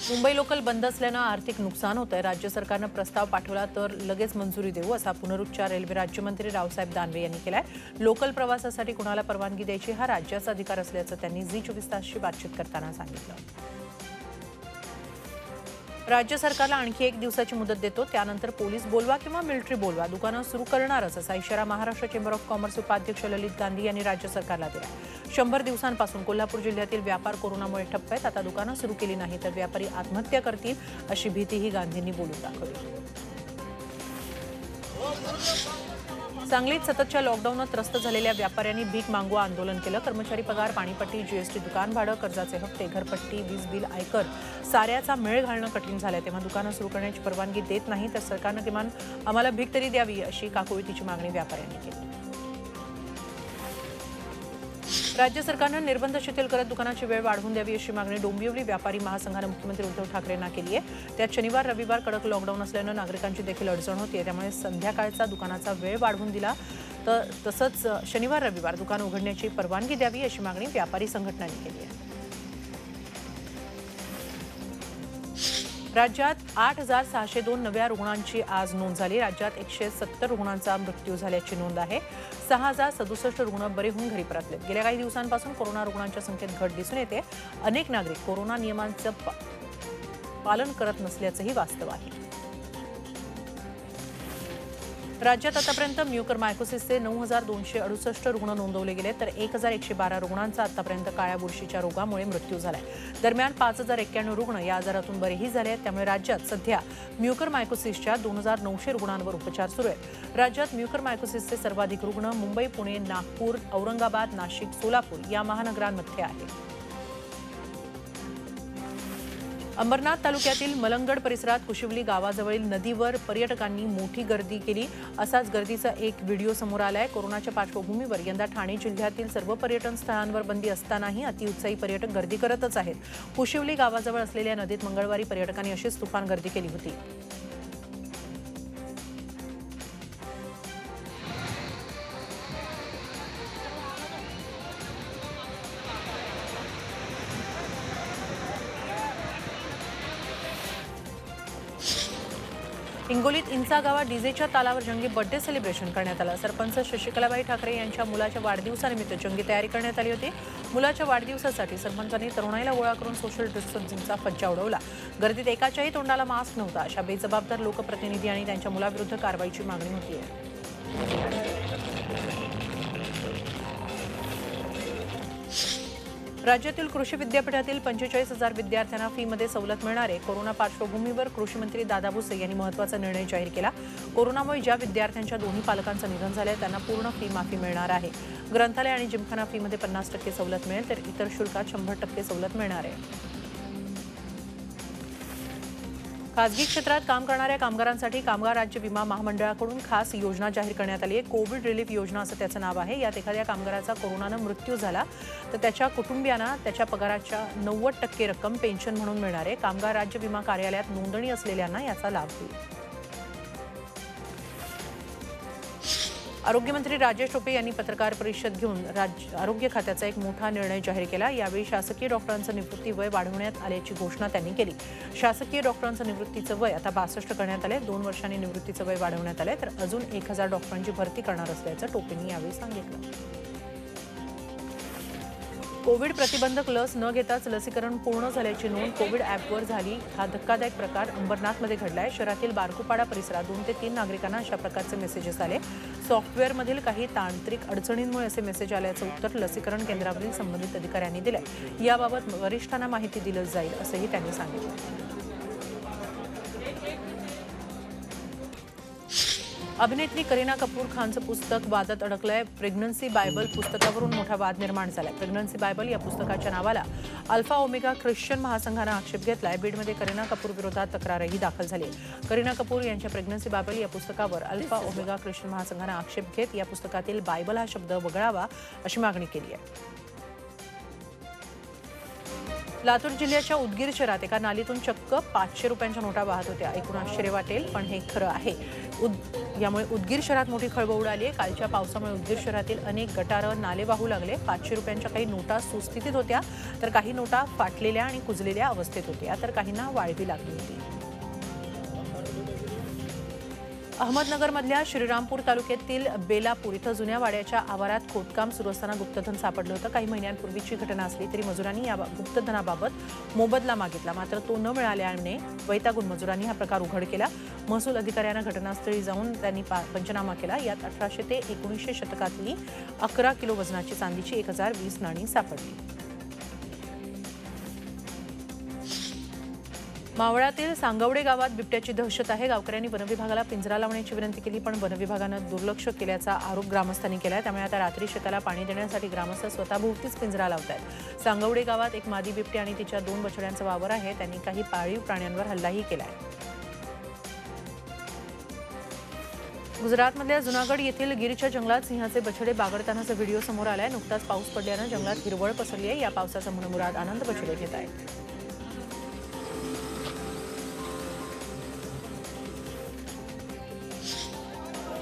Mumbai local बंद असल्यानं आर्थिक नुकसान होतंय। राज्य सरकारनं प्रस्ताव पाठवला तर लगेच मंजुरी देऊ असा पुनरुच्चार रेल्वे राज्यमंत्री रावसाहेब दानवे यांनी केलाय। लोकल प्रवासासाठी कुणाला परवानगी द्यायची हा राज्याचा अधिकार असल्याचं त्यांनी झी24 तासशी बातचीत करताना सांगितलं। राज्य सरकारला आणखी 1 दिवसाची मुदत देतो, त्यानंतर पोलीस बोलवा किंवा मिलिटरी बोलवा, दुकानं सुरू करणारच असा इशारा महाराष्ट्र चेंबर ऑफ कॉमर्स उपाध्यक्ष ललित गांधी यांनी राज्य सरकारला दिला। 100 दिवसांपासून कोल्हापूर जिल्ह्यातील व्यापार कोरोनामुळे ठप्प आहेत। आता दुकानं सुरू केली नाही तर व्यापारी आत्महत्या करतील अशी भीतीही गांधींनी बोलून दाखवली। सांगलीत सततच्या लॉकडाऊननं त्रस्त झालेल्या व्यापाऱ्यांनी भीक मागवा आंदोलन केलं। कर्मचारी पगार, पाणीपट्टी, जीएसटी, दुकान भाडं, कर्जाचे हप्ते, घरपट्टी, वीज बिल, आयकर साऱ्याचा मेळ घालणं कठीण झालंय। तेव्हा दुकानं सुरू करण्याची परवानगी देत नाही तर सरकारनं किमान आम्हाला भीक तरी द्यावी अशी काकुळतीची मागणी व्यापाऱ्यांनी केली। राज्य सरकारनं निर्बंध शिथिल करत दुकानाची वेळ वाढवून द्यावी अशी मागणी डोंबिवली व्यापारी महासंघानं मुख्यमंत्री उद्धव ठाकरेंना केली आहे। त्यात शनिवार रविवार कडक लॉकडाऊन असल्यानं नागरिकांची देखील अडचण होतीये, त्यामुळे संध्याकाळचा दुकानाचा वेळ वाढवून दिला तर तसंच शनिवार रविवार दुकान उघडण्याची परवानगी द्यावी अशी मागणी व्यापारी संघटनांनी केली आहे। राज्यात 8,602 नव्या रुग्णांची आज नोंद झाली। राज्यात 170 रुग्णांचा मृत्यू झाल्याची नोंद आहे। 6,067 रुग्ण बरे होऊन घरी परतलेत। गेल्या काही दिवसांपासून कोरोना रुग्णांच्या संख्येत घट दिसून येते। अनेक नागरिक कोरोना नियमांचं पालन करत नसल्याचंही वास्तव आहे। राज्यात आतापर्यंत म्युकरमायकोसिसचे 9,268 रुग्ण नोंदवले गेले तर 1,112 रुग्णांचा आतापर्यंत काळ्या बुरशीच्या रोगामुळे मृत्यू झालाय। दरम्यान 5,091 रुग्ण या आजारातून बरेही झाले आहेत। त्यामुळे राज्यात सध्या म्युकरमायकोसिसच्या 2,900 रुग्णांवर उपचार सुरू आहेत। राज्यात म्युकरमायकोसिसचे सर्वाधिक रुग्ण मुंबई, पुणे, नागपूर, औरंगाबाद, नाशिक, सोलापूर या महानगरांमध्ये आहेत। अंबरनाथ तालुक्यातील मलंगड परिसरात कुशिवली गावाजवळील नदीवर पर्यटकांनी मोठी गर्दी केली। असाच गर्दीचा एक व्हिडिओ समोर आलाय। कोरोनाच्या पार्श्वभूमीवर यंदा ठाणे जिल्ह्यातील सर्व पर्यटन स्थळांवर बंदी असतानाही अतिउत्साही पर्यटक गर्दी करतच आहेत। कुशिवली गावाजवळ असलेल्या नदीत मंगळवारी पर्यटकांनी अशीच तुफान गर्दी केली होती। हिंगोलीत इंचा गावात डीजेच्या तालावर जंगी बर्थडे सेलिब्रेशन करण्यात आलं। सरपंच शशिकलाबाई ठाकरे यांच्या मुलाच्या वाढदिवसानिमित्त जंगी तयारी करण्यात आली होती। मुलाच्या वाढदिवसासाठी सरपंचांनी तरुणाईला गोळा करून सोशल डिस्टन्सिंगचा फज्जा उडवला। गर्दीत एकाच्याही तोंडाला मास्क नव्हता। अशा बेजबाबदार लोकप्रतिनिधी आणि त्यांच्या मुलाविरुद्ध कारवाईची मागणी होती। राज्यातील कृषी विद्यापीठातील 45,000 विद्यार्थ्यांना फीमध्ये सवलत मिळणार आहे। कोरोना पार्श्वभूमीवर कृषी मंत्री दादा भुसे यांनी महत्त्वाचा निर्णय जाहीर केला। कोरोनामुळे ज्या विद्यार्थ्यांच्या दोन्ही पालकांचं निधन झालंय त्यांना पूर्ण फी माफी मिळणार आहे। ग्रंथालय आणि जिमखाना फीमध्ये 50% सवलत मिळेल तर इतर शुल्कात 100% सवलत मिळणार आहे। खासगी क्षेत्रात काम करणाऱ्या कामगारांसाठी कामगार राज्य विमा महामंडळाकडून खास योजना जाहीर करण्यात आली आहे। कोविड रिलीफ योजना असं त्याचं नाव आहे। यात एखाद्या कामगाराचा कोरोनानं मृत्यू झाला तर त्याच्या कुटुंबियांना त्याच्या पगाराच्या 90% रक्कम पेन्शन म्हणून मिळणार आहे। कामगार राज्य विमा कार्यालयात नोंदणी असलेल्यांना याचा लाभ होईल। आरोग्यमंत्री राजेश टोपे यांनी पत्रकार परिषद घेऊन आरोग्य खात्याचा एक मोठा निर्णय जाहीर केला। यावेळी शासकीय डॉक्टरांचं निवृत्ती वय वाढवण्यात आल्याची घोषणा त्यांनी केली। शासकीय डॉक्टरांचं निवृत्तीचं वय आता 62 करण्यात आले। 2 वर्षांनी निवृत्तीचं वय वाढवण्यात आले तर अजून 1,000 डॉक्टरांची भरती करणार असल्याचं टोपेंनी यावेळी सांगितलं। कोविड प्रतिबंधक लस न घेताच लसीकरण पूर्ण झाल्याची नोंद कोविड ॲपवर झाली। हा धक्कादायक प्रकार अंबरनाथमध्ये घडलाय। शहरातील बारकुपाडा परिसरात 2 ते 3 नागरिकांना अशा प्रकारचे मेसेजेस आले। सॉफ्टवेअरमधील काही तांत्रिक अडचणींमुळे असे मेसेज आल्याचं उत्तर लसीकरण केंद्रावरील संबंधित अधिकाऱ्यांनी दिलंय। याबाबत वरिष्ठांना माहिती दिली जाईल असंही त्यांनी सांगितलं। अभिनेत्री करीना कपूर खानचं पुस्तक वादात अडकलंय। प्रेग्नन्सी बायबल पुस्तकावरून मोठा वाद निर्माण झालाय। प्रेग्नन्सी बायबल या पुस्तकाच्या नावाला अल्फा ओमेगा ख्रिश्चन महासंघानं आक्षेप घेतलाय। बीडमध्ये करीना कपूर विरोधात तक्रारही दाखल झाली आहे। करीना कपूर यांच्या प्रेग्नन्सी बायबल या पुस्तकावर अल्फा ओमेगा ख्रिश्चन महासंघानं आक्षेप घेत या पुस्तकातील बायबल हा शब्द वगळावा अशी मागणी केली आहे। लातूर जिल्ह्याच्या उदगीर शहरात एका नालीतून चक्क 500 रुपयांच्या नोटा वाहत होत्या। ऐकून आश्चर्य वाटेल, पण हे खरं आहे। यामुळे उदगीर शहरात मोठी खळबळ उडाली आहे। कालच्या पावसामुळे उदगीर शहरातील अनेक गटारं, नाले वाहू लागले। 500 रुपयांच्या काही नोटा सुस्थितीत होत्या, तर काही नोटा फाटलेल्या आणि कुजलेल्या अवस्थेत होत्या, तर काहींना वाळवी लागली होती। अहमदनगरमधल्या श्रीरामपूर तालुक्यातील बेलापूर इथं जुन्या वाड्याच्या आवारात खोदकाम सुरू असताना गुप्तधन सापडलं होतं। काही महिन्यांपूर्वीची घटना असली तरी मजुरांनी या गुप्तधनाबाबत मोबदला मागितला, मात्र तो न मिळाल्याने वैतागून मजुरांनी हा प्रकार उघड केला। महसूल अधिकाऱ्यांना घटनास्थळी जाऊन त्यांनी पंचनामा केला। यात 1800 ते 1900 शतकातली 11 किलो वजनाची चांदीची 1020 नाणी सापडली। मावळातील सांगवडे गावात बिबट्याची दहशत आहे। गावकऱ्यांनी वनविभागाला पिंजरा लावण्याची विनंती केली, पण वनविभागानं दुर्लक्ष केल्याचा आरोप ग्रामस्थांनी केलाय। त्यामुळे आता रात्री शेताला पाणी देण्यासाठी ग्रामस्थ स्वतःभोवतीच पिंजरा लावतात। सांगवडे गावात एक मादी बिबटी आणि तिच्या 2 बछड्यांचा वावर आहे। त्यांनी काही पाळीव प्राण्यांवर हल्लाही केलाय। गुजरातमधल्या जुनागड येथील गिरच्या जंगलात सिंहाचे बछडे बागडतानाचा व्हिडिओ समोर आलाय। नुकताच पाऊस पडल्यानं जंगलात हिरवळ पसरली आहे। या पावसाचा मनमुराद आनंद बछडे घेत आहेत।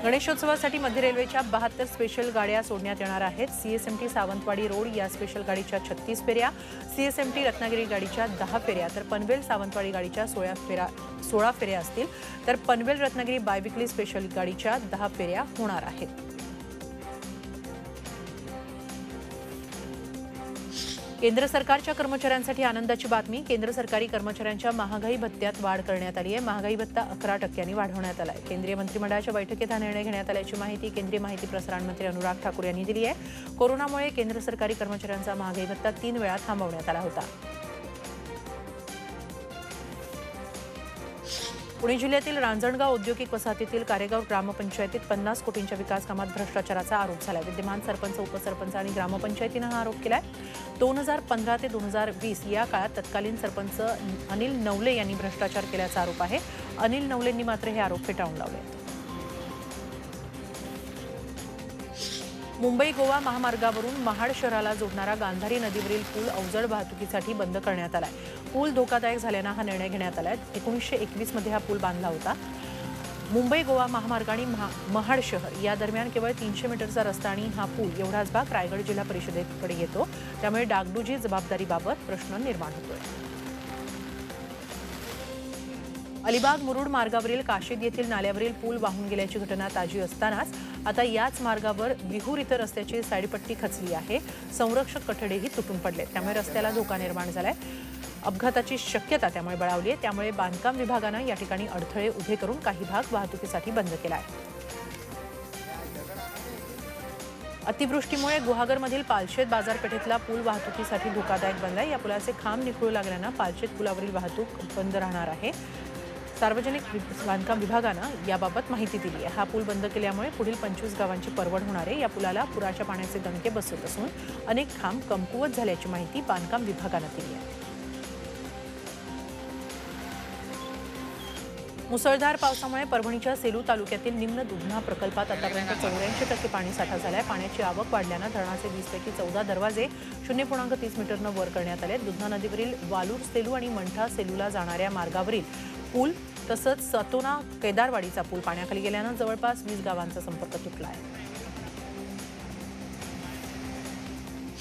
गणेशोत्सवासाठी मध्य रेल्वेच्या 72 स्पेशल गाड्या सोडण्यात येणार आहेत। सीएसएमटी सावंतवाडी रोड या स्पेशल गाडीच्या 36 फेऱ्या, सीएसएमटी रत्नागिरी गाडीच्या 10 फेऱ्या, तर पनवेल सावंतवाडी गाडीच्या 16 फेऱ्या असतील, तर पनवेल रत्नागिरी बायविकली स्पेशल गाडीच्या 10 फेऱ्या होणार आहेत। केंद्र सरकारच्या कर्मचाऱ्यांसाठी आनंदाची बातमी। केंद्र सरकारी कर्मचाऱ्यांच्या महागाई भत्त्यात वाढ करण्यात आली आहे। महागाई भत्ता 11% वाढवण्यात आला आहे। केंद्रीय मंत्रिमंडळाच्या बैठकीत हा निर्णय घेण्यात आल्याची माहिती केंद्रीय माहिती प्रसारण मंत्री अनुराग ठाकूर यांनी दिली आहे। कोरोनामुळे केंद्र सरकारी कर्मचाऱ्यांचा महागाई भत्ता 3 वेळा थांबवण्यात आला होता। पुणे जिल्ह्यातील रांजणगाव औद्योगिक वसाहतीतील कारेगाव ग्रामपंचायतीत 50 कोटींच्या विकास कामात भ्रष्टाचाराचा आरोप झाला। विद्यमान सरपंच, उपसरपंच आणि ग्रामपंचायतीनं हा आरोप केलाय। 2015 ते 2020 या काळात तत्कालीन सरपंच अनिल नवले यांनी भ्रष्टाचार केल्याचा आरोप आहे। अनिल नवलेंनी मात्र हे आरोप फेटाळून लावले। मुंबई गोवा महामार्गावरून महाड शहराला जोडणारा गांधारी नदीवरील पूल अवजड वाहतुकीसाठी बंद करण्यात आलाय। पूल धोकादायक झाल्यानं हा निर्णय घेण्यात आलाय। 1921 मध्ये हा पूल बांधला होता। मुंबई गोवा महामार्ग आणि महाड शहर या दरम्यान केवळ 300 मीटरचा रस्ता आणि हा पूल एवढाच भाग रायगड जिल्हा परिषदेकडे येतो। त्यामुळे डागडुजी जबाबदारीबाबत प्रश्न निर्माण होतोय। अलिबाग मुरुड मार्गावरील काशीद येथील नाल्यावरील पूल वाहून गेल्याची घटना ताजी असतानाच आता याच मार्गावर विहूर इथं रस्त्याची साईडपट्टी खचली आहे। संरक्षक कठडेही तुटून पडले, त्यामुळे रस्त्याला धोका निर्माण झालाय। अपघाताची शक्यता त्यामुळे बळावली आहे। त्यामुळे बांधकाम विभागानं या ठिकाणी अडथळे उभे करून काही भाग वाहतुकीसाठी बंद केला आहे। अतिवृष्टीमुळे गुहागरमधील पालशेत बाजारपेठेतला पूल वाहतुकीसाठी धोकादायक बनलाय। या पुलाचे खांब निखळू लागल्यानं पालशेत पुलावरील वाहतूक बंद राहणार आहे। सार्वजनिक बांधकाम विभागानं याबाबत माहिती दिली आहे। हा पूल बंद केल्यामुळे पुढील 25 गावांची परवड होणार आहे। या पुलाला पुराच्या पाण्याचे दणके बसत असून अनेक खांब कमकुवत झाल्याची माहिती बांधकाम विभागानं दिली आहे। मुसळधार पावसामुळे परभणीच्या सेलू तालुक्यातील निम्न दुधना प्रकल्पात आतापर्यंत 84% पाणीसाठा झालाय। पाण्याची आवक वाढल्यानं धरणाचे 20 पैकी 14 दरवाजे 0.30 मीटरनं वर करण्यात आले। दुधना नदीवरील वालूर सेलू आणि मंठा सेलूला जाणाऱ्या मार्गावरील पूल तसंच सतोना केदारवाडीचा पूल पाण्याखाली गेल्यानं जवळपास 20 गावांचा संपर्क तुटला आहे।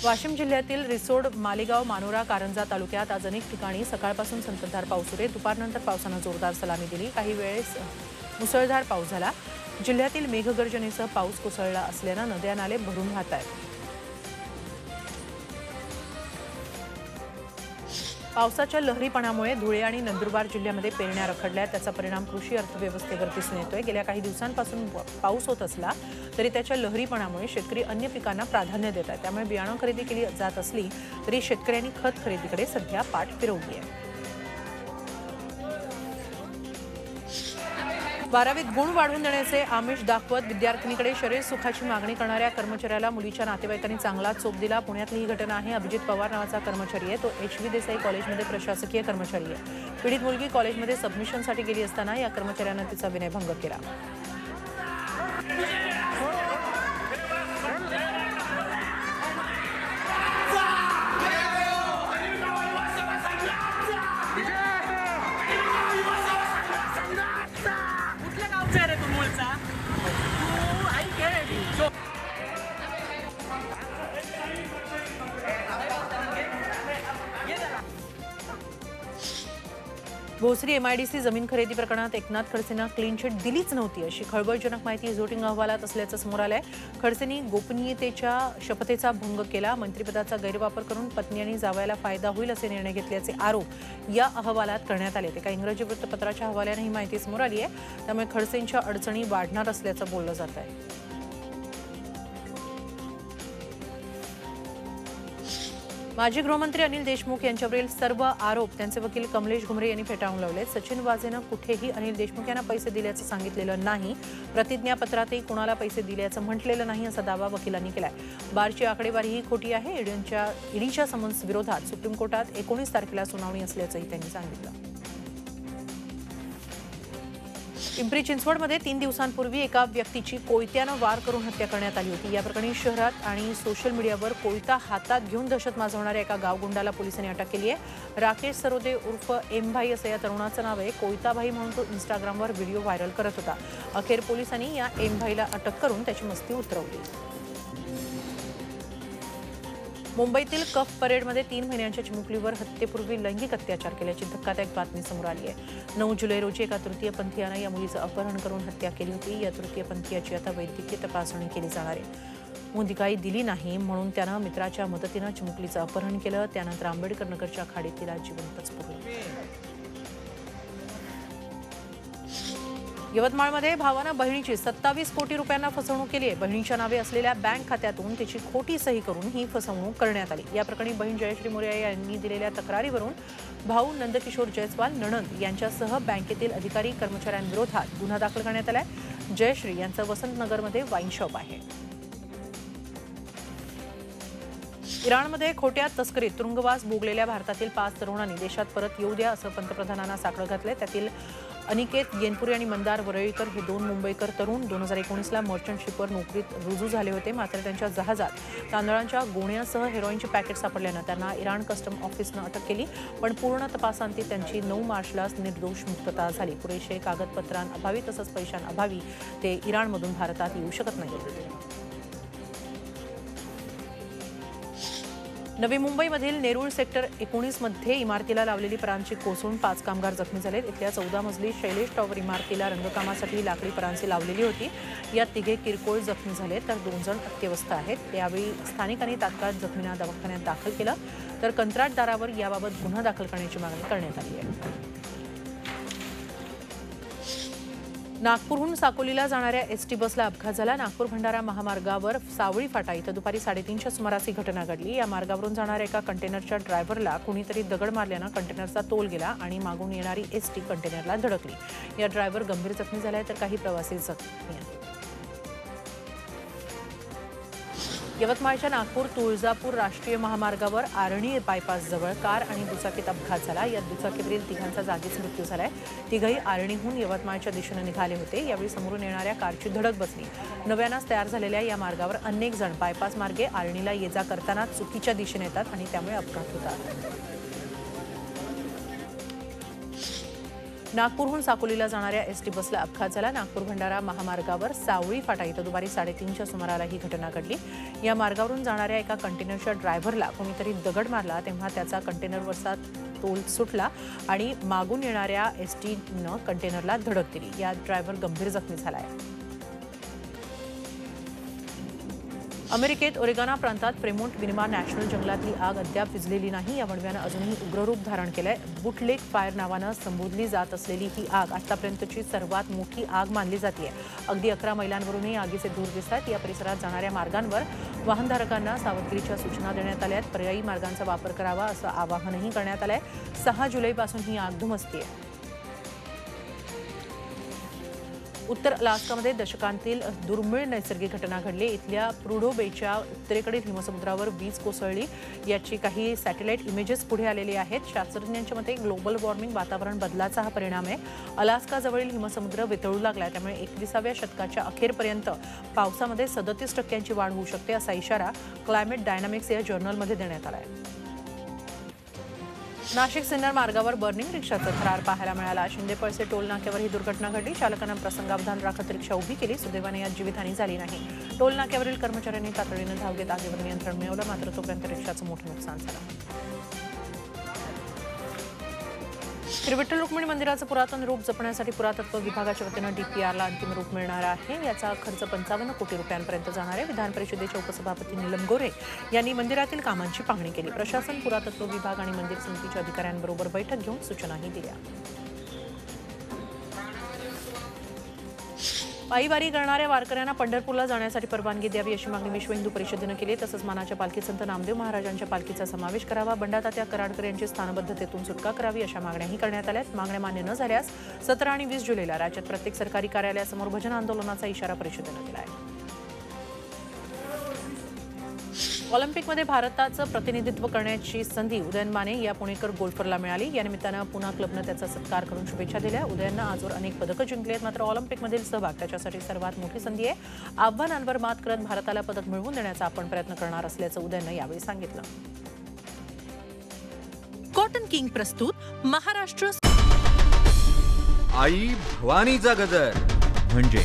वाशिम जिल्ह्यातील रिसोड, मालेगाव, मानोरा, कारंजा तालुक्यात आज अनेक ठिकाणी सकाळपासून संततधार पाऊस सुरू आहे। दुपारनंतर पावसानं जोरदार सलामी दिली। काही वेळेस मुसळधार पाऊस झाला। जिल्ह्यातील मेघगर्जनेसह पाऊस कोसळला असल्यानं नद्या नाले भरून वाहत आहेत। पावसाच्या लहरीपणामुळे धुळे आणि नंदुरबार जिल्ह्यामध्ये पेरण्या रखडल्या। त्याचा परिणाम कृषी अर्थव्यवस्थेवर दिसून येतोय। गेल्या काही दिवसांपासून पाऊस होत असला तरी त्याच्या लहरीपणामुळे शेतकरी अन्य पिकांना प्राधान्य देत आहेत। त्यामुळे बियाणं खरेदी केली जात असली तरी शेतकऱ्यांनी खत खरेदीकडे सध्या पाठ फिरवली आहे। 12वीत गुण वाढवून देण्याचे आमिष दाखवत विद्यार्थिनीकडे शरीर सुखाची मागणी करणाऱ्या कर्मचाऱ्याला मुलीच्या नातेवाईकांनी चांगला चोप दिला। पुण्यातली ही घटना आहे। अभिजित पवार नावाचा कर्मचारी आहे। तो HV देसाई कॉलेजमध्ये प्रशासकीय कर्मचारी आहे। पीडित मुलगी कॉलेजमध्ये सबमिशनसाठी गेली असताना या कर्मचाऱ्यानं तिचा विनयभंग केला। भोसरी एमआयडीसी जमीन खरेदी प्रकरणात एकनाथ खडसेंना क्लीन चिट दिलीच नव्हती अशी खळबळजनक माहिती झोटिंग अहवालात असल्याचं समोर आलंय। खडसेंनी गोपनीयतेच्या शपथेचा भंग केला, मंत्रिपदाचा गैरवापर करून पत्नी आणि जावयाला फायदा होईल असे निर्णय घेतल्याचे आरोप या अहवालात करण्यात आले। एका इंग्रजी वृत्तपत्राच्या हवाल्याने ही माहिती समोर आली आहे। त्यामुळे खडसेंच्या अडचणी वाढणार असल्याचं बोललं जात आहे। माजी गृहमंत्री अनिल देशमुख यांच्यावरील सर्व आरोप त्यांचे वकील कमलेश घुमरे यांनी फेटाळून लावले। सचिन वाझेनं कुठेही अनिल देशमुख यांना पैसे दिल्याचं सांगितलेलं नाही, प्रतिज्ञापत्रातही कुणाला पैसे दिल्याचं म्हटलेलं नाही असा दावा वकिलांनी केलाय। बारची आकडेवारी ही खोटी आहे। ईडीच्या समन्स विरोधात सुप्रीम कोर्टात 19 तारखेला सुनावणी असल्याचंही त्यांनी सांगितलं। पिंपरी चिंचवडमध्ये 3 दिवसांपूर्वी एका व्यक्तीची कोयत्यानं वार करून हत्या करण्यात आली होती। या प्रकरणी शहरात आणि सोशल मीडियावर कोयता हातात घेऊन दहशत माजवणाऱ्या एका गावगुंडाला पोलिसांनी अटक केली आहे। राकेश सरोदे उर्फ एम भाई असं या तरुणाचं नाव आहे। कोयताभाई म्हणून तो इंस्टाग्रामवर व्हिडिओ व्हायरल करत होता। अखेर पोलिसांनी या एम भाईला अटक करून त्याची मस्ती उतरवली। मुंबईतील कफ परेडमध्ये 3 महिन्यांच्या चिमुकलीवर हत्येपूर्वी लैंगिक अत्याचार केल्याची धक्कादायक बातमी समोर आली आहे। 9 जुलै रोजी एका तृतीयपंथीयानं या मुलीचं अपहरण करून हत्या केली होती। या तृतीयपंथीयाची आता वैद्यकीय तपासणी केली जाणार आहे। मुंदिकाई दिली नाही म्हणून त्यानं मित्राच्या मदतीनं चिमुकलीचं अपहरण केलं। त्यानंतर आंबेडकर नगरच्या खाडीत तिला जिवंतच पुरलं। यवतमाळमध्ये भावानं बहिणीची 27 कोटी रुपयांना फसवणूक केली आहे। बहिणीच्या नावे असलेल्या बँक खात्यातून तिची खोटी सही करून ही फसवणूक करण्यात आली। या प्रकरणी बहीण जयश्री मोरया यांनी दिलेल्या तक्रारीवरून भाऊ नंदकिशोर जयस्वाल नणंद यांच्यासह बँकेतील अधिकारी कर्मचाऱ्यांविरोधात गुन्हा दाखल करण्यात आलाय। जयश्री यांचं वसंतनगरमध्ये वाईन शॉप आहे। इराणमध्ये खोट्या तस्करीत तुरुंगवास भोगलेल्या भारतातील 5 तरुणांनी देशात परत येऊ द्या असं पंतप्रधानांना साकडं घातलंय। त्यातील अनिकेत येनपुरे आणि मंदार वरळीकर हे 2 मुंबईकर तरुण 2019ला मर्चंट शिपवर नोकरीत रुजू झाले होते। मात्र त्यांच्या जहाजात तांदळांच्या गोण्यासह हेरोईनचे पॅकेट सापडल्यानं त्यांना इराण कस्टम ऑफिसनं अटक केली। पण पूर्ण तपासांती त्यांची 9 मार्चलाच निर्दोष मुक्तता झाली। पुरेसे कागदपत्रांअभावी तसंच पैशांअभावी ते इराणमधून भारतात येऊ शकत नाही। नवी मुंबईमधील नेरूळ सेक्टर 19 मध्ये इमारतीला लावलेली परांची कोसळून 5 कामगार जखमी झाले। इथल्या 14 मजली शैलेश टॉवर इमारतीला रंगकामासाठी लाकडी परांची लावलेली होती। यात 3 किरकोळ जखमी झाले तर 2 जण अत्यवस्थ आहेत। यावेळी स्थानिकांनी तात्काळ जखमींना दवाखान्यात दाखल केलं तर कंत्राटदारावर याबाबत गुन्हा दाखल करण्याची मागणी करण्यात आली आहे। नागपूरहून साकोलीला जाणाऱ्या एसटी बसला अपघात झाला। नागपूर भंडारा महामार्गावर सावळी फाटा इथं दुपारी 3:30च्या सुमारास ही घटना घडली। या मार्गावरून जाणाऱ्या एका कंटेनरच्या ड्रायव्हरला कुणीतरी दगड मारल्यानं कंटेनरचा तोल गेला आणि मागून येणारी एसटी कंटेनरला धडकली। या ड्रायव्हर गंभीर जखमी झाले तर काही प्रवासी जखमी आहेत। यवतमाळच्या नागपूर तुळजापूर राष्ट्रीय महामार्गावर आरणी बायपासजवळ कार आणि दुचाकीत अपघात झाला। यात दुचाकीवरील 3घांचा जागीच मृत्यू झालाय। तिघही आरणीहून यवतमाळच्या दिशेने निघाले होते। यावेळी समोरून येणाऱ्या कारची धडक बसली। नव्यानंच तयार झालेल्या या मार्गावर अनेक जण बायपास मार्गे आरणीला ये जा करताना चुकीच्या दिशेने येतात आणि त्यामुळे अपघात होतात। नागपूरहून साकोलीला जाणाऱ्या एसटी बसला अपघात झाला। नागपूर भंडारा महामार्गावर सावळी फाटा इथं दुपारी 3:30च्या सुमाराला ही घटना घडली। या मार्गावरून जाणाऱ्या एका कंटेनरच्या ड्रायव्हरला कोणीतरी दगड मारला तेव्हा त्याचा कंटेनरवरचा तोल सुटला आणि मागून येणाऱ्या एसटीनं कंटेनरला धडक दिली। या ड्रायव्हर गंभीर जखमी झालाय। अमेरिकेत ओरेगॉन प्रांतात फ्रेमोंट विनिमा नॅशनल जंगलातली आग अद्याप विझलेली नाही। या वणव्यानं अजूनही उग्ररूप धारण केलंय। बुटलेग फायर नावानं संबोधली जात असलेली ही आग आतापर्यंतची सर्वात मोठी आग मानली जाते। अगदी 11 मैलांवरूनही आगीचे धूर दिसतात। या परिसरात जाणाऱ्या मार्गांवर वाहनधारकांना सावधगिरीच्या सूचना देण्यात आल्या आहेत। पर्यायी मार्गांचा वापर करावा असं आवाहनही करण्यात आलंय। 6 जुलैपासून ही आग धुमसतेय। उत्तर अलास्कामध्ये दशकांतील दुर्मिळ नैसर्गिक घटना घडली। इथल्या प्रुडो बेच्या उत्तरेकडील हिमसमुद्रावर वीज कोसळली। याची काही सॅटेलाइट इमेजेस पुढे आलेले आहेत। शास्त्रज्ञांच्या मते ग्लोबल वॉर्मिंग वातावरण बदलाचा हा परिणाम आहे। अलास्काजवळील हिमसमुद्र वितळू लागला त्यामुळे 21व्या शतकाच्या अखेरपर्यंत पावसामध्ये 37% वाढ होऊ शकते असा इशारा क्लायमेट डायनामिक्स या जर्नलमध्ये देण्यात आला आहे। नाशिक सिन्नर मार्गावर बर्निंग रिक्षाचा थरार पाहायला मिळाला। शिंदेपळसे टोल नाक्यावर ही दुर्घटना घडली। चालकानं प्रसंगावधान राखत रिक्षा उभी केली। सुदैवाने यात जीवितहानी झाली नाही। टोल नाक्यावरील कर्मचाऱ्यांनी तातडीनं धाव घेत आगीवर नियंत्रण मिळवलं, मात्र तोपर्यंत रिक्षाचं मोठं नुकसान झालं। विठ्ठल रुक्मिणी मंदिराचं पुरातन रूप जपण्यासाठी पुरातत्व विभागाच्या वतीनं डीपीआरला अंतिम रूप मिळणार आहे। याचा खर्च 55 कोटी रुपयांपर्यंत जाणार आहे। विधान परिषदेचे उपसभापती नीलम गोरे यांनी मंदिरातील कामांची पाहणी केली। प्रशासन, पुरातत्व विभाग आणि मंदिर समितीच्या अधिकाऱ्यांबरोबर बैठक घेऊन सूचनाही दिल्या। पायीवारी करणाऱ्या वारकऱ्यांना पंढरपूरला जाण्यासाठी परवानगी द्यावी अशी मागणी विश्व हिंदू परिषदेनं केली। तसंच मानाच्या पालखी संत नामदेव महाराजांच्या पालखीचा समावेश करावा, बंडातात्या कराडकर यांची स्थानबद्धतेतून सुटका करावी अशा मागण्याही करण्यात आल्या। मागण्या मान्य न झाल्यास 17 आणि 20 जुलैला राज्यात प्रत्येक सरकारी कार्यालयासमोर भजन आंदोलनाचा इशारा परिषदेनं दिला आहे। ऑलिम्पिकमध्ये भारताचं प्रतिनिधित्व करण्याची संधी उदयन माने या पुणेकर गोल्फरला मिळाली। या निमित्तानं पुन्हा क्लबनं त्याचा सत्कार करून शुभेच्छा दिल्या। उदयननं आजवर अनेक पदकं जिंकली आहेत, मात्र ऑलिम्पिकमधील सहभाग त्याच्यासाठी सर्वात मोठी संधी आहे। आव्हानांवर मात करत भारताला पदक मिळवून देण्याचा आपण प्रयत्न करणार असल्याचं उदयननं यावेळी सांगितलं। कॉटन किंग प्रस्तुत महाराष्ट्र आई भवानीचा गजर म्हणजे